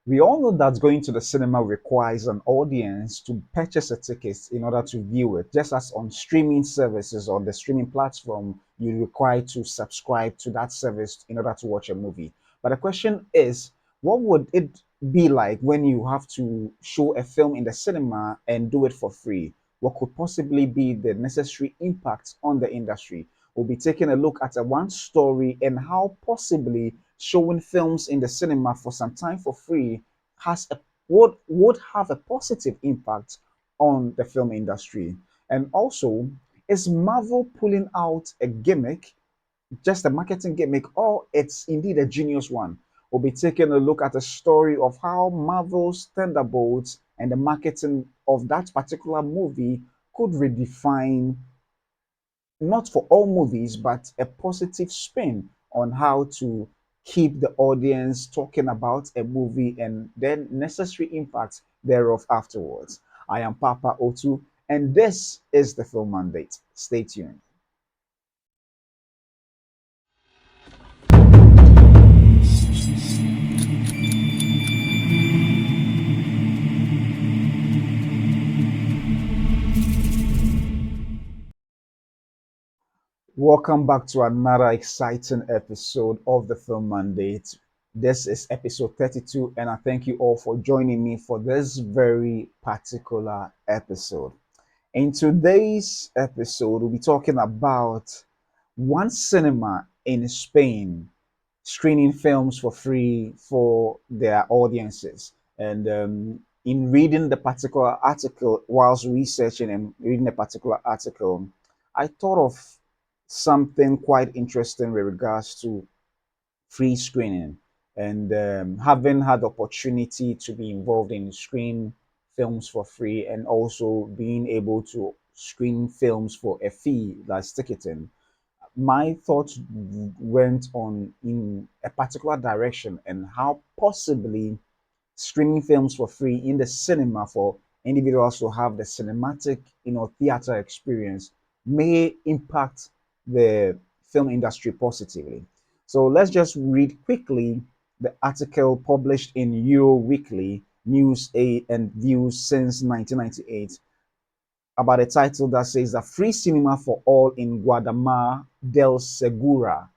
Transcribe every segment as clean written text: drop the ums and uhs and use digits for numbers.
We all know that going to the cinema requires an audience to purchase a ticket in order to view it, just as on streaming services or the streaming platform, you require to subscribe to that service in order to watch a movie. But the question is, what would it be like when you have to show a film in the cinema and do it for free? What could possibly be the necessary impact on the industry? We'll be taking a look at a one story and how possibly showing films in the cinema for some time for free has a would have a positive impact on the film industry. And also, is Marvel pulling out a gimmick, just a marketing gimmick, or it's indeed a genius one? We'll be taking a look at a story of how Marvel's Thunderbolts and the marketing of that particular movie could redefine, not for all movies, but a positive spin on how to keep the audience talking about a movie and then necessary impacts thereof afterwards. I am Papa Otu, and this is the Film Mandate. Stay tuned. Welcome back to another exciting episode of the Film Mandate. This is episode 32, and I thank you all for joining me for this very particular episode. In today's episode, we'll be talking about one cinema in Spain screening films for free for their audiences. And in reading the particular article, whilst researching and reading the particular article, I thought of something quite interesting with regards to free screening and having had the opportunity to be involved in screen films for free and also being able to screen films for a fee that's ticketing. My thoughts went on in a particular direction and how possibly streaming films for free in the cinema for individuals to have the cinematic, theater experience may impact the film industry positively. So let's just read quickly the article published in Euro Weekly News A and Views since 1998 about a title that says that free cinema for all in Guadalajara del Segura.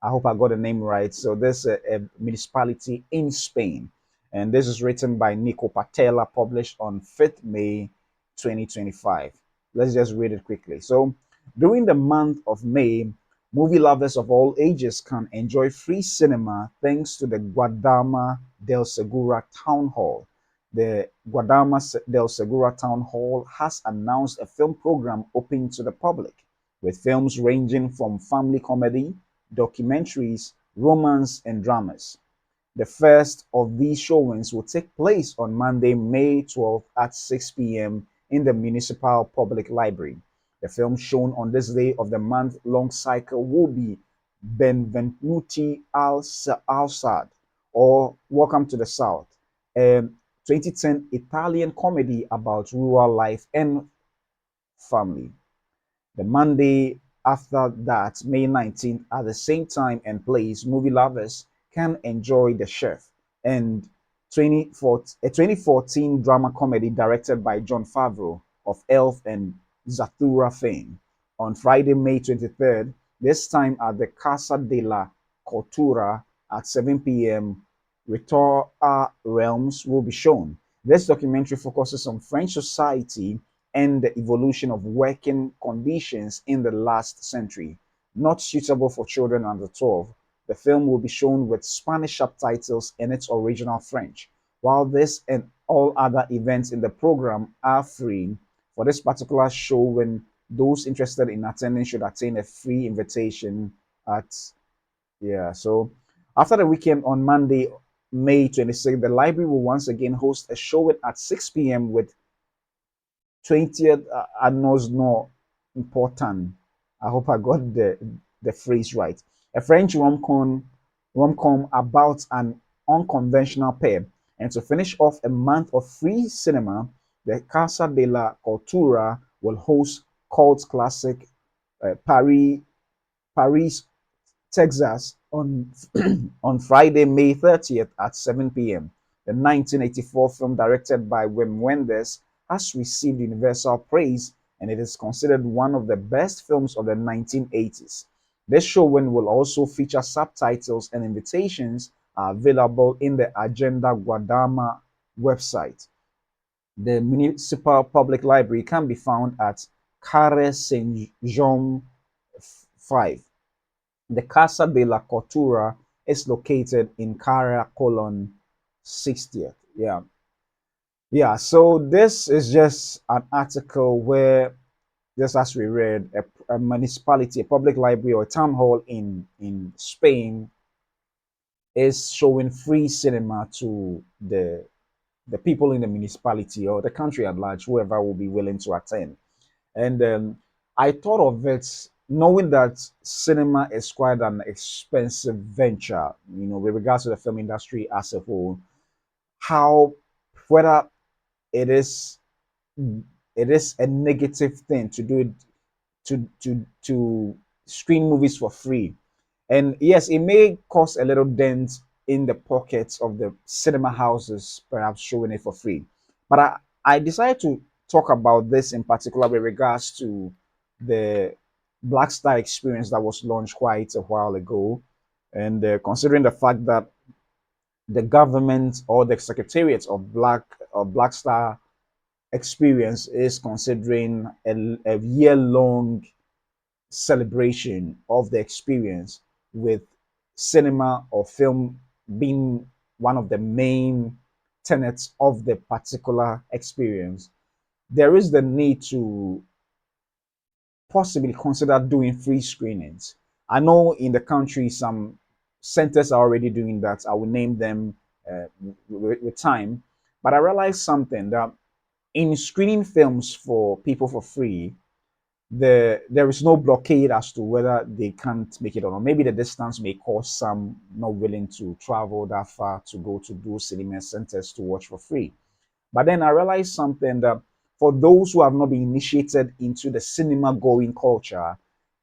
I hope I got the name right. So there's a municipality in Spain. And this is written by Nico Patella, published on 5th May 2025. Let's just read it quickly. So during the month of May, movie lovers of all ages can enjoy free cinema thanks to the Guadalajara del Segura Town Hall. The Guadalajara del Segura Town Hall has announced a film program open to the public, with films ranging from family comedy, documentaries, romance, and dramas. The first of these showings will take place on Monday, May 12th at 6 p.m. in the Municipal Public Library. The film shown on this day of the month-long cycle will be Benvenuti al Sad, or Welcome to the South, a 2010 Italian comedy about rural life and family. The Monday after that, May 19th, at the same time and place, movie lovers can enjoy The Chef and 2014, a 2014 drama comedy directed by John Favreau of Elf and Zathura fame. On Friday, May 23rd, this time at the Casa de la Cultura at 7 p.m., Retour Realms will be shown. This documentary focuses on French society and the evolution of working conditions in the last century. Not suitable for children under 12, the film will be shown with Spanish subtitles in its original French. While this and all other events in the program are free, for this particular show, when those interested in attending should attain a free invitation at, yeah. So after the weekend on Monday, May 26th, the library will once again host a show at 6 p.m. with 20th Annos No Important. I hope I got the phrase right. A French rom-com about an unconventional pair. And to finish off a month of free cinema, the Casa de la Cultura will host cult classic Paris, Texas on on Friday, May 30th at 7 p.m. The 1984 film, directed by Wim Wenders, has received universal praise and it is considered one of the best films of the 1980s. This showing will also feature subtitles and invitations are available in the Agenda Guadama website. The municipal public library can be found at Carre Saint Jean 5. The Casa de la Cultura is located in Cara Colon 60th. Yeah. Yeah. So this is just an article where, just as we read, a municipality, a public library or a town hall in Spain is showing free cinema to the people in the municipality or the country at large, whoever will be willing to attend. And I thought of it knowing that cinema is quite an expensive venture, with regards to the film industry as a whole, how whether it is it is a negative thing to do it to screen movies for free. And yes, it may cost a little dent in the pockets of the cinema houses, perhaps showing it for free. But I decided to talk about this in particular with regards to the Black Star experience that was launched quite a while ago. And considering the fact that the government or the secretariat of Black Star experience is considering a year-long celebration of the experience, with cinema or film being one of the main tenets of the particular experience, there is the need to possibly consider doing free screenings. I know in the country some centers are already doing that. I will name them with time. But I realized something that in screening films for people for free, there is no blockade as to whether they can't make it or not. Maybe the distance may cause some not willing to travel that far to go to those cinema centers to watch for free. But then I realized something, that for those who have not been initiated into the cinema going culture,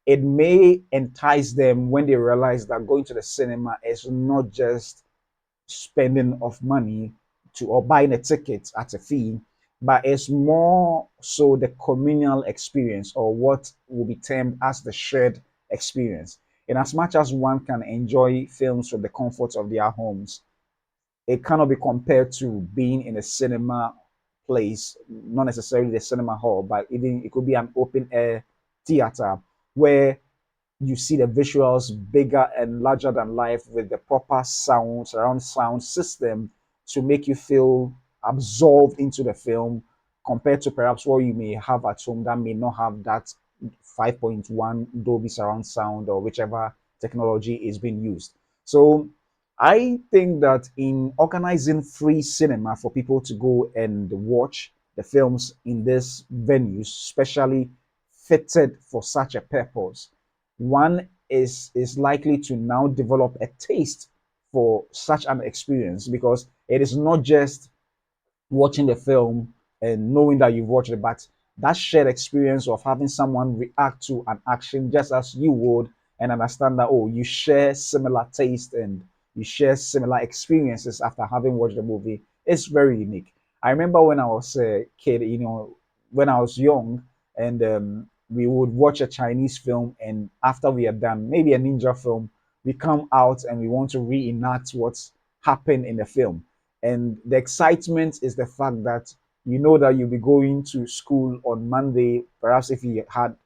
it may entice them when they realize that going to the cinema is not just spending of money to or buying a ticket at a fee, but it's more so the communal experience, or what will be termed as the shared experience. In as much as one can enjoy films from the comforts of their homes, it cannot be compared to being in a cinema place, not necessarily the cinema hall, but even it could be an open air theater where you see the visuals bigger and larger than life with the proper sound, surround sound system to make you feel absorbed into the film, compared to perhaps what you may have at home that may not have that 5.1 Dolby surround sound or whichever technology is being used. So I think that in organizing free cinema for people to go and watch the films in these venues, specially fitted for such a purpose, one is likely to now develop a taste for such an experience, because it is not just watching the film and knowing that you've watched it, but that shared experience of having someone react to an action just as you would, and understand that, oh, you share similar taste and you share similar experiences after having watched the movie, is very unique. I remember when I was a kid, when I was young, and we would watch a Chinese film, and after we are done, maybe a ninja film, we come out and we want to reenact what's happened in the film. And the excitement is the fact that you know that you'll be going to school on Monday, perhaps if you had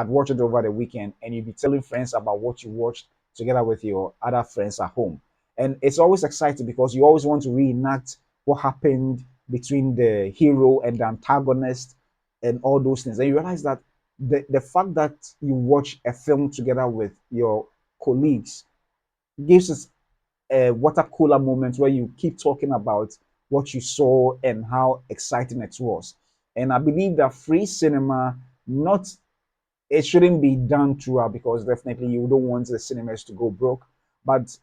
watched it over the weekend, and you'll be telling friends about what you watched together with your other friends at home. And it's always exciting because you always want to reenact what happened between the hero and the antagonist and all those things. And you realize that the fact that you watch a film together with your colleagues gives us a water cooler moment where you keep talking about what you saw and how exciting it was. And I believe that free cinema, not it shouldn't be done throughout, because definitely you don't want the cinemas to go broke, but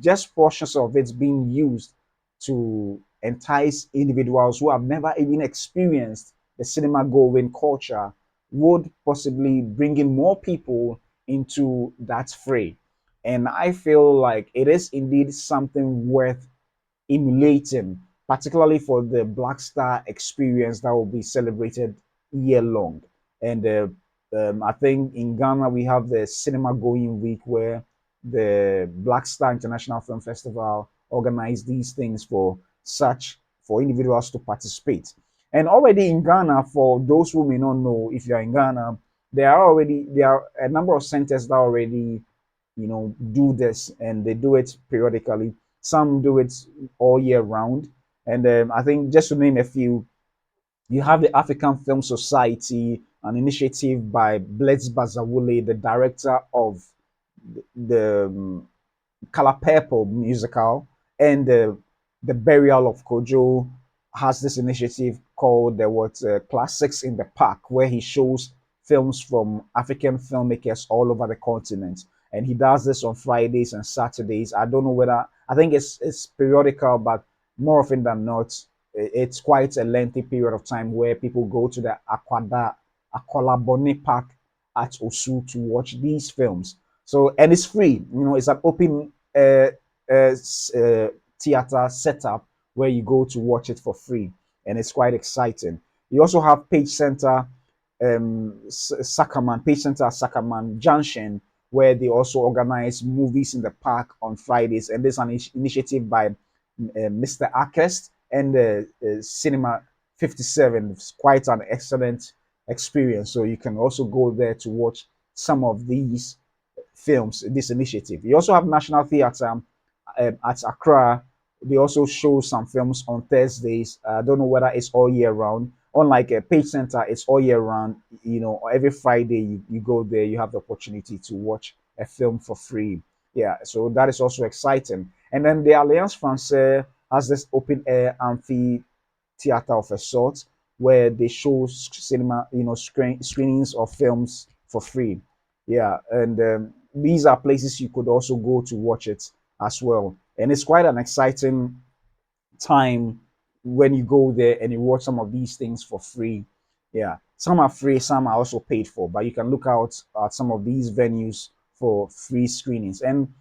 just portions of it being used to entice individuals who have never even experienced the cinema going culture would possibly bring in more people into that fray. And I feel like it is indeed something worth emulating, particularly for the Black Star experience that will be celebrated year long. And I think in Ghana we have the Cinema Going Week, where the Black Star International Film Festival organize these things for individuals to participate. And already in Ghana, for those who may not know, if you are in Ghana, there are a number of centers that already do this, and they do it periodically. Some do it all year round. And I think, just to name a few, you have the African Film Society, an initiative by Blitz Bazawule, the director of the Color Purple musical, and the Burial of Kojo has this initiative called the what Classics in the Park, where he shows films from African filmmakers all over the continent, and he does this on Fridays and Saturdays. I don't know whether, I think it's periodical, but more often than not, it's quite a lengthy period of time where people go to the Akwalabone Park at Osu to watch these films. So, and it's free. It's an open uh, theater setup where you go to watch it for free, and it's quite exciting. You also have Page Center, Sackerman, Page Center at Sackerman Junction, where they also organize movies in the park on Fridays, and there's an initiative by Mr. Akest and Cinema 57. It's quite an excellent experience. So you can also go there to watch some of these films, this initiative. You also have National Theatre at Accra. They also show some films on Thursdays. I don't know whether it's all year round. Unlike a Page Center, it's all year round. Every Friday you go there, you have the opportunity to watch a film for free. Yeah, so that is also exciting. And then the Alliance Francaise has this open air amphitheater of a sort, where they show cinema, screenings of films for free. Yeah, and these are places you could also go to watch it as well. And it's quite an exciting time when you go there and you watch some of these things for free. Yeah, some are free, some are also paid for, but you can look out at some of these venues for free screenings. And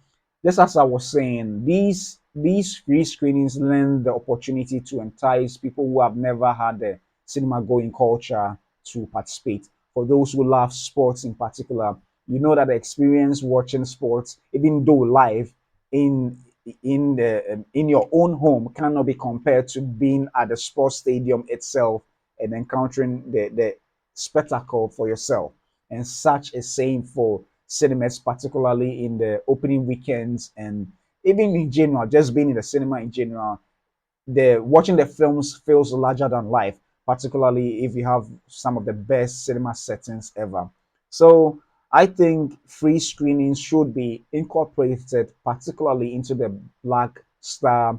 just as I was saying, these free screenings lend the opportunity to entice people who have never had the cinema going culture to participate. For those who love sports in particular, you know that the experience watching sports, even though live, in in your own home, cannot be compared to being at the sports stadium itself and encountering the spectacle for yourself. And such a same for cinemas, particularly in the opening weekends, and even in general, just being in the cinema in general, the watching the films feels larger than life, particularly if you have some of the best cinema settings ever. So I think free screenings should be incorporated, particularly into the Black Star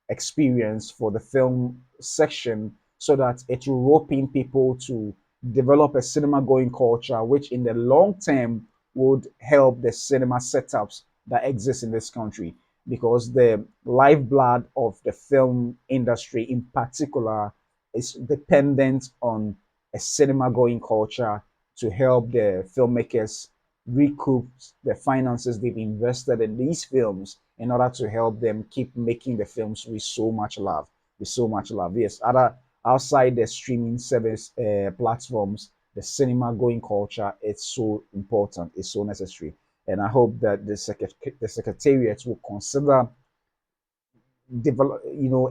experience for the film section, so that it will rope in people to develop a cinema going culture, which in the long term would help the cinema setups that exist in this country, because the lifeblood of the film industry in particular is dependent on a cinema going culture to help the filmmakers recoup the finances they've invested in these films, in order to help them keep making the films with so much love. With so much love. Yes, other outside the streaming service platforms, the cinema going culture, it's so important, it's so necessary. And I hope that the secretariat will consider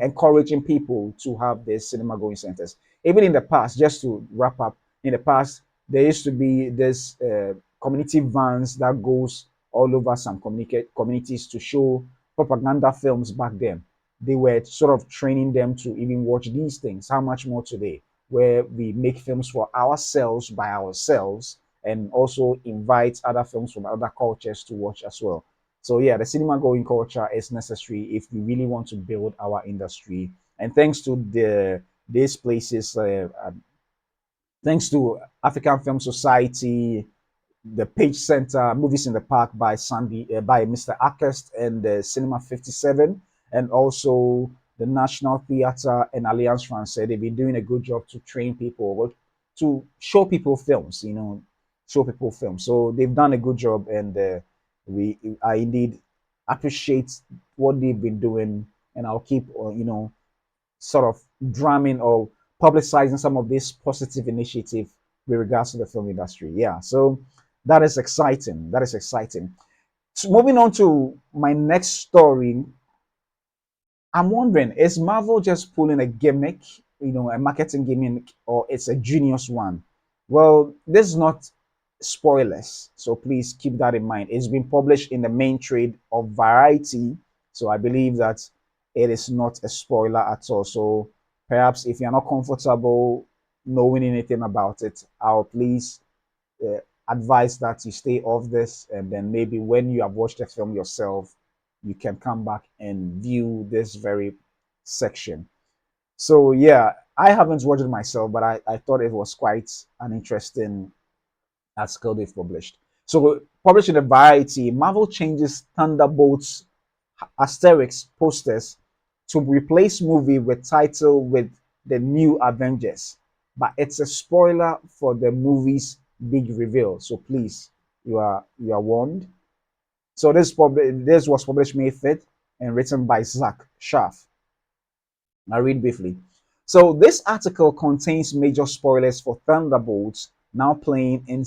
encouraging people to have their cinema going centers. Even in the past, just to wrap up, in the past there used to be this community vans that goes all over some communities to show propaganda films. Back then they were sort of training them to even watch these things. How much more today, where we make films for ourselves by ourselves, and also invite other films from other cultures to watch as well. So yeah, the cinema going culture is necessary if we really want to build our industry. And thanks to these places, thanks to African Film Society, the Page Center, Movies in the Park by Mr. Akest, and the Cinema 57, and also the National Theatre and Alliance Francaise. They've been doing a good job to train people, to show people films, show people films. So they've done a good job, and I indeed appreciate what they've been doing, and I'll keep, sort of drumming or publicizing some of this positive initiative with regards to the film industry. Yeah, so that is exciting. That is exciting. So moving on to my next story, I'm wondering, is Marvel just pulling a gimmick, a marketing gimmick, or it's a genius one? Well, this is not spoilers, so please keep that in mind. It's been published in the main trade of Variety, so I believe that it is not a spoiler at all. So perhaps if you're not comfortable knowing anything about it, I'll please uh, advise that you stay off this, and then maybe when you have watched the film yourself, you can come back and view this very section. So yeah, I haven't watched it myself, but I thought it was quite an interesting article they've published. So published in the Variety, Marvel changes Thunderbolts asterisk posters to replace movie with title with the new Avengers. But it's a spoiler for the movie's big reveal. So please, you are warned. So this was published May 5th and written by Zach Schaff. I'll read briefly. So this article contains major spoilers for Thunderbolts now playing in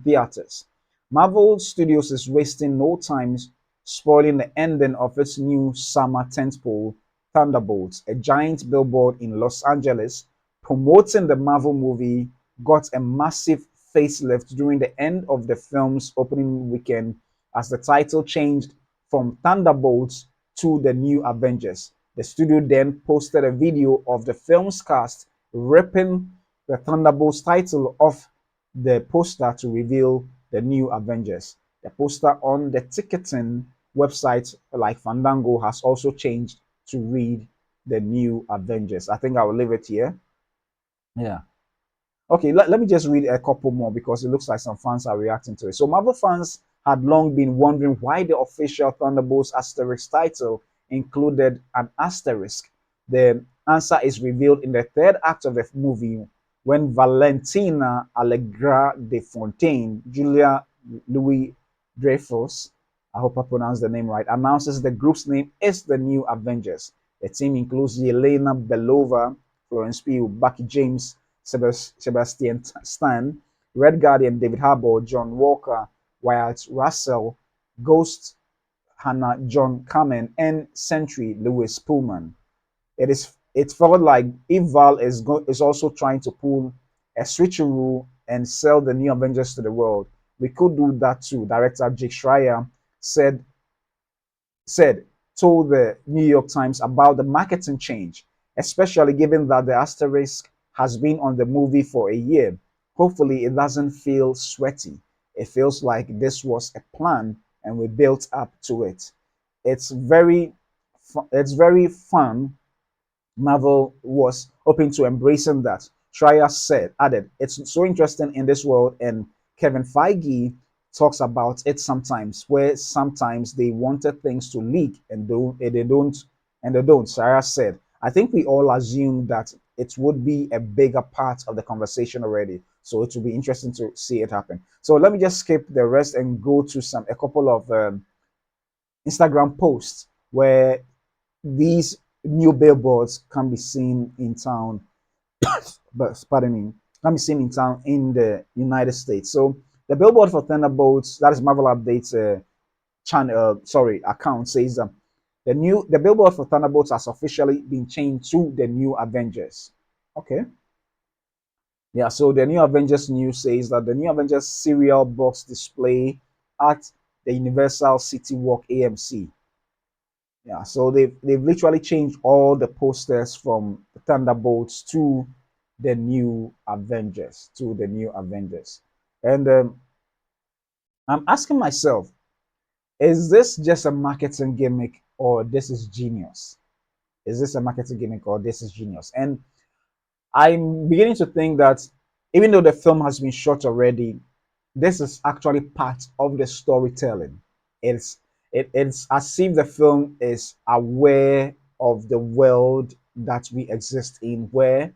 theaters. Marvel Studios is wasting no time spoiling the ending of its new summer tentpole, Thunderbolts. A giant billboard in Los Angeles promoting the Marvel movie got a massive facelift during the end of the film's opening weekend as the title changed from Thunderbolts to the New Avengers. The studio then posted a video of the film's cast ripping the Thunderbolts title off the poster to reveal the New Avengers. The poster on the ticketing website like Fandango has also changed to read the New Avengers. I think I will leave it here. Yeah. Okay, let me just read a couple more because it looks like some fans are reacting to it. So, Marvel fans had long been wondering why the official Thunderbolts asterisk title included an asterisk. The answer is revealed in the third act of the movie when Valentina Allegra de Fontaine, Julia Louis Dreyfus, I hope I pronounced the name right, announces the group's name is the New Avengers. The team includes Yelena Belova, Florence Pugh, Bucky James, Sebastian Stan, Red Guardian David Harbour, John Walker, Wyatt Russell, Ghost Hannah John Kamen, and Sentry Lewis Pullman. It felt like if Val is also trying to pull a switcheroo and sell the new Avengers to the world, we could do that too. Director Jake Schreier said said told the New York Times about the marketing change, especially given that the asterisk has been on the movie for a year. Hopefully, it doesn't feel sweaty. It feels like this was a plan and we built up to it. It's very fun. Marvel was open to embracing that. Schreier added, it's so interesting in this world, and Kevin Feige talks about it sometimes, where sometimes they wanted things to leak and they don't. Sarah said, I think we all assumed that it would be a bigger part of the conversation already. So it will be interesting to see it happen. So let me just skip the rest and go to a couple of Instagram posts where these new billboards can be seen in town, but pardon me, can be seen in town in the United States. So the billboard for Thunderbolts, that is Marvel Updates account says the billboard for Thunderbolts has officially been changed to the New Avengers. Okay. Yeah, so the New Avengers news says that the New Avengers serial box display at the Universal City Walk AMC. Yeah, so they've literally changed all the posters from the Thunderbolts to the new Avengers. And I'm asking myself, is this just a marketing gimmick or this is genius? Is this a marketing gimmick or this is genius? And I'm beginning to think that even though the film has been shot already, this is actually part of the storytelling. It's it's as if the film is aware of the world that we exist in, where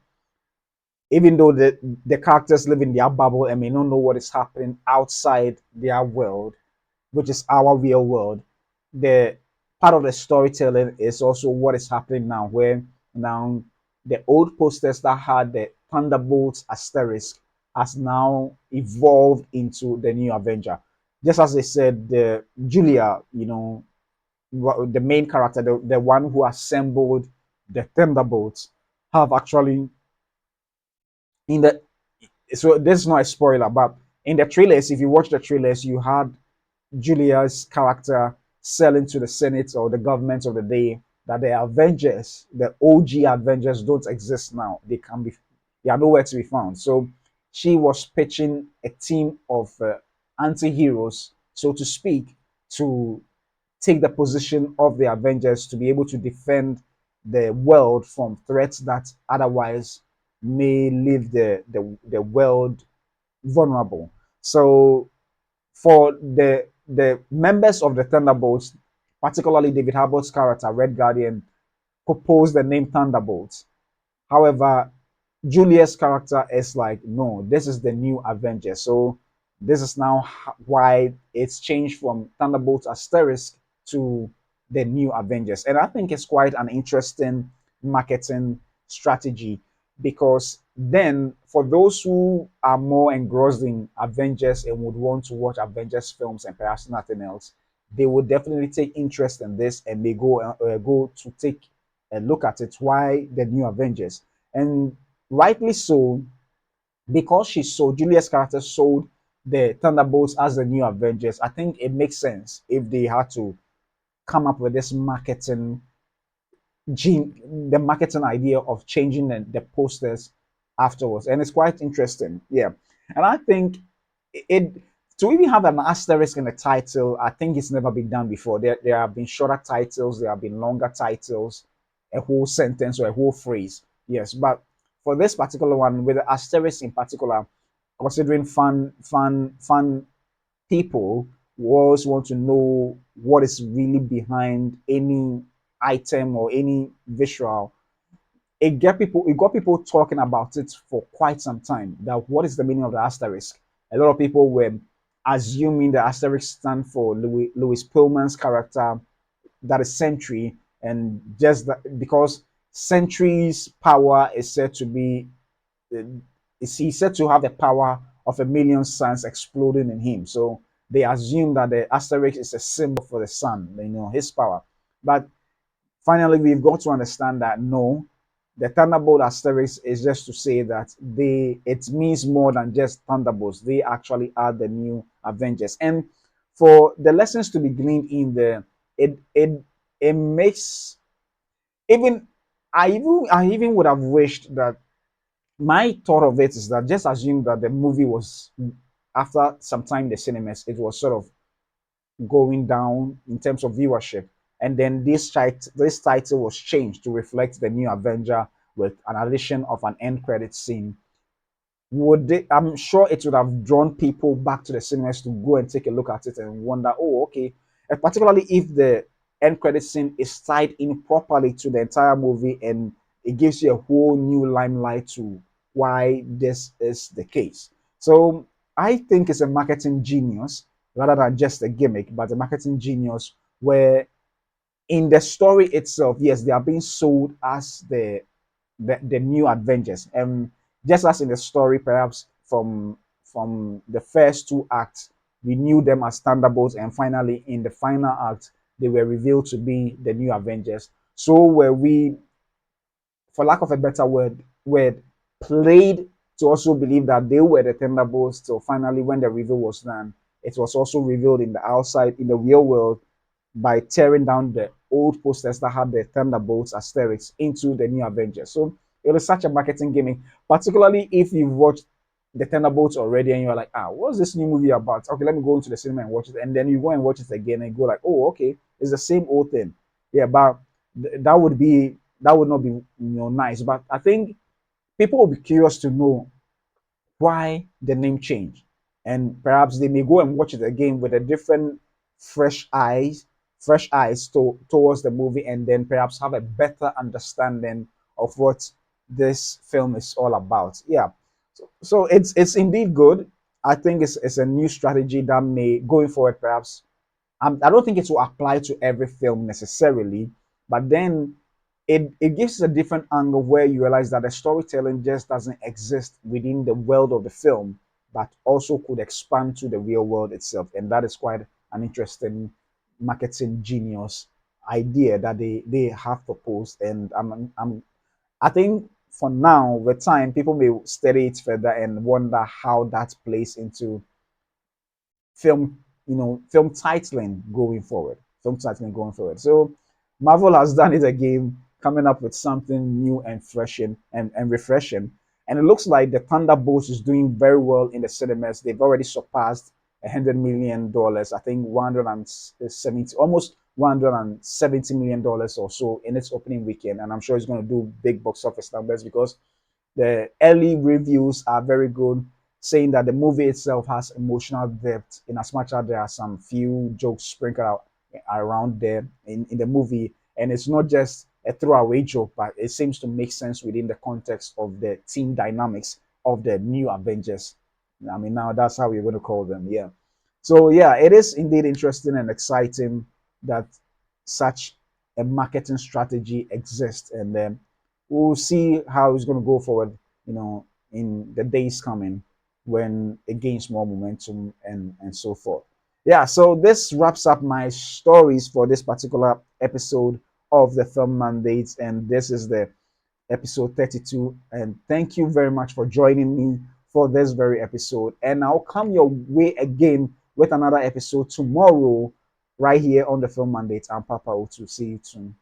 even though the characters live in their bubble and may not know what is happening outside their world, which is our real world, the part of the storytelling is also what is happening now, where Now, the old posters that had the Thunderbolts asterisk has now evolved into the new Avenger. Just as they said, the Julia, the main character, the one who assembled the Thunderbolts, have actually in the so this is not a spoiler, but in the trailers, if you watch the trailers, you had Julia's character selling to the Senate or the government of the day that the Avengers, the OG Avengers, don't exist now. They are nowhere to be found. So she was pitching a team of anti-heroes, so to speak, to take the position of the Avengers to be able to defend the world from threats that otherwise may leave the world vulnerable. So for the members of the Thunderbolts, particularly David Harbour's character, Red Guardian, proposed the name Thunderbolts. However, Julia's character is like, no, this is the new Avenger. So this is now why it's changed from Thunderbolts asterisk to the new Avengers. And I think it's quite an interesting marketing strategy because then for those who are more engrossed in Avengers and would want to watch Avengers films and perhaps nothing else, they would definitely take interest in this and they go to take a look at it. Why the new Avengers? And rightly so, because Julia's character sold the Thunderbolts as the new Avengers. I think it makes sense if they had to come up with this the marketing idea of changing the posters afterwards, and it's quite interesting. Yeah, and I think it to even have an asterisk in the title, I think it's never been done before. There have been shorter titles, there have been longer titles, a whole sentence or a whole phrase. Yes, but for this particular one, with the asterisk in particular, considering fun people who always want to know what is really behind any item or any visual, it got people talking about it for quite some time. That what is the meaning of the asterisk? A lot of people were assuming the asterisk stand for Louis Pullman's character, that is Sentry, and just that because Sentry's power is said to be is he said to have the power of a million suns exploding in him. So they assume that the asterisk is a symbol for the sun, his power. But finally, we've got to understand that no, the Thunderbolt asterisk is just to say that it means more than just Thunderbolts. They actually are the new Avengers. And for the lessons to be gleaned in there, it makes even I even would have wished that my thought of it is that just assume that the movie was after some time in the cinemas, it was sort of going down in terms of viewership. And then this title was changed to reflect the new Avenger with an addition of an end credit scene. I'm sure it would have drawn people back to the cinemas to go and take a look at it and wonder, oh, okay. And particularly if the end credit scene is tied in properly to the entire movie and it gives you a whole new limelight to why this is the case. So I think it's a marketing genius rather than just a gimmick, but a marketing genius where in the story itself, yes, they are being sold as the new Avengers. And just as in the story, perhaps from the first two acts, we knew them as Thunderbolts, and finally in the final act, they were revealed to be the new Avengers. So were we, for lack of a better word, played to also believe that they were the Thunderbolts. So finally, when the reveal was done, it was also revealed in the real world by tearing down the old posters that had the Thunderbolts asterisks into the new Avengers. So it was such a marketing gimmick, particularly if you've watched the Thunderbolts already and you're like, what's this new movie about? Okay, let me go into the cinema and watch it. And then you go and watch it again and go like, oh, okay, it's the same old thing. Yeah, but that would not be nice. But I think people will be curious to know why the name changed. And perhaps they may go and watch it again with a different fresh eyes, towards the movie, and then perhaps have a better understanding of what this film is all about. Yeah. So it's indeed good. I think it's a new strategy that may going forward perhaps I don't think it will apply to every film necessarily, but then it gives a different angle where you realize that the storytelling just doesn't exist within the world of the film, but also could expand to the real world itself. And that is quite an interesting marketing genius idea that they have proposed. And I think for now, with time, people may study it further and wonder how that plays into film, film titling going forward. Film titling going forward. So Marvel has done it again, coming up with something new and fresh and refreshing. And it looks like the Thunderbolts is doing very well in the cinemas. They've already surpassed $100 million. I think 170, almost $170 million or so in its opening weekend. And I'm sure it's going to do big box office numbers because the early reviews are very good, saying that the movie itself has emotional depth in as much as there are some few jokes sprinkled out around there in the movie. And it's not just a throwaway joke, but it seems to make sense within the context of the team dynamics of the new Avengers. I mean, now that's how we're going to call them. Yeah. So, yeah, it is indeed interesting and exciting that such a marketing strategy exists. And we'll see how it's going to go forward, in the days coming when it gains more momentum and so forth. Yeah, so this wraps up my stories for this particular episode of the Film Mandates, and this is the episode 32. And thank you very much for joining me for this very episode. And I'll come your way again with another episode tomorrow, right here on the Film Mandates. I'm Papa Otu. See you soon.